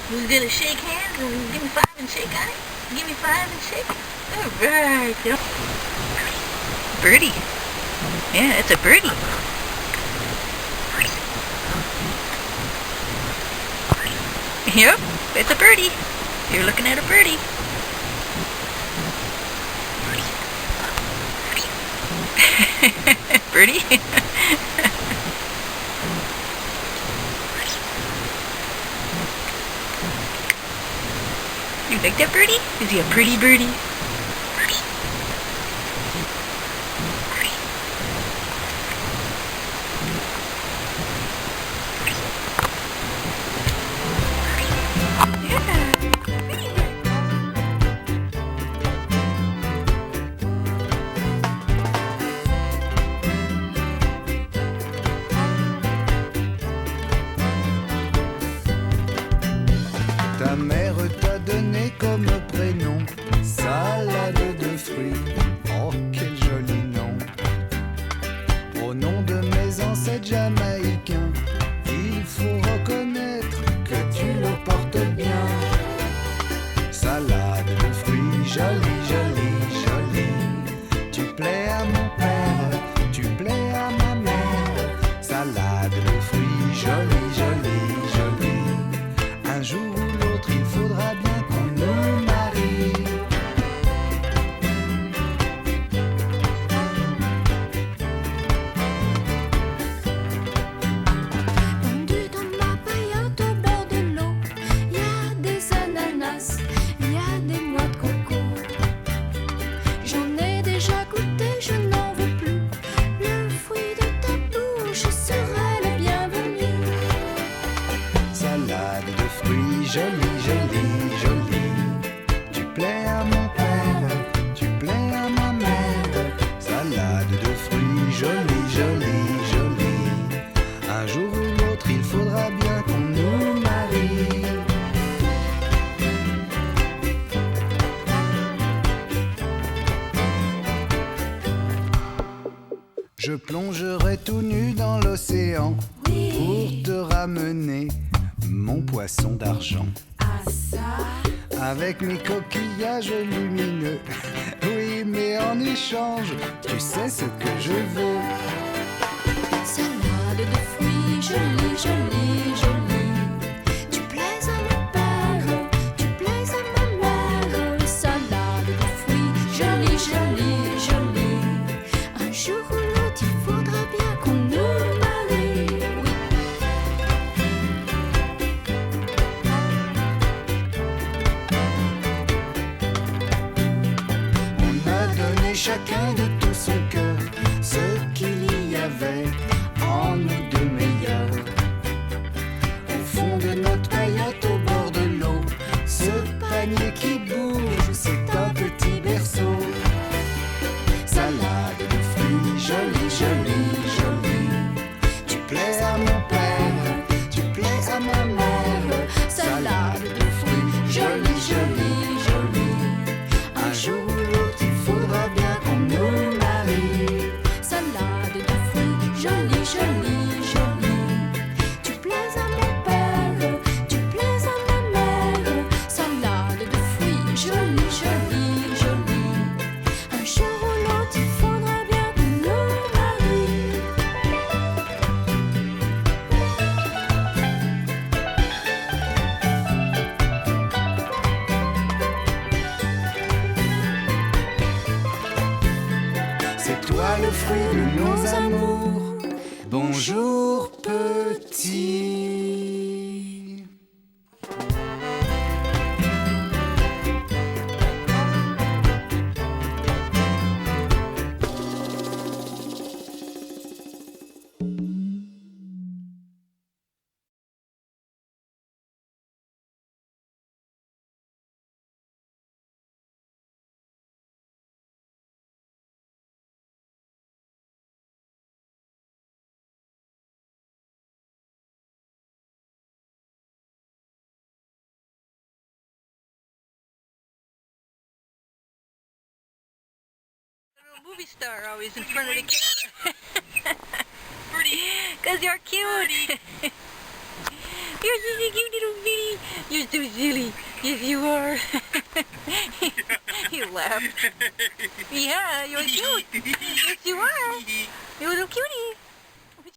Who's gonna shake hands and give me 5 and shake on it? Give me 5 and shake. Alright, yep. Birdie. Yeah, it's a birdie. Yep, it's a birdie. You're looking at a birdie. Birdie? You like that birdie? Is he a pretty birdie? Ta mère t'a donné comme prénom salade de fruits. Oh, quel joli nom. Au nom de mes ancêtres jamaïcains, il faut reconnaître que tu le portes bien. Salade de fruits, jolie, jolie, jolie. Tu plais à mon père, tu plais à ma mère. Salade de fruits, jolie, jolie, jolie. Un jour ou l'autre, il faudra bien qu'on nous marie. Pendu dans ma paillote au bord de l'eau, y a des ananas, y a des noix de coco. J'en ai déjà goûté, je n'en veux plus. Le fruit de ta bouche serait le bienvenu. Salade de fruits, jolie, jolie, jolie. Tu plais à mon père, tu plais à ma mère. Salade de fruits, jolie, jolie, jolie. Un jour ou l'autre, il faudra bien qu'on nous marie. Je plongerai tout nu dans l'océan pour te ramener mon poisson d'argent. Ah ça, Avec mes coquillages lumineux. Oui, mais en échange, tu sais ce que je veux. salade de fruits, jolie, jolie, jolie. Tu plais à mon père, tu plais à ma mère. Salade de fruits, jolie, jolie, jolie. Un jour ou l'autre, il faudra bien qu'on nous marie. Oui. On a donné chacun de tout son cœur ce qu'il y avait en nous de meilleur. Au fond de notre paillote au bord de l'eau, ce panier qui bouge, c'est un petit berceau. Salade de fruits, jolie, jolie, jolie. Tu plais à mon père, tu plais à ma mère. Salade de fruits, jolie, jolie, jolie. Un jour ou l'autre, il faudra bien qu'on nous marie. Salade de fruits, jolie, jolie, jolie. Tu plais à mon père, tu plais à ma mère. Salade de fruits, jolie, jolie, jolie. Un jour ou l'autre, il faudra bien qu'on nous marie. C'est toi le fruit de nos amours. Bonjour petit. Movie star always in front of the camera. Birdie. Because you're cute. You're such a cute little bitty. You're so silly. Yes, you are. He laughed. Yeah, you're cute. Yes, you are. You're a little cutie.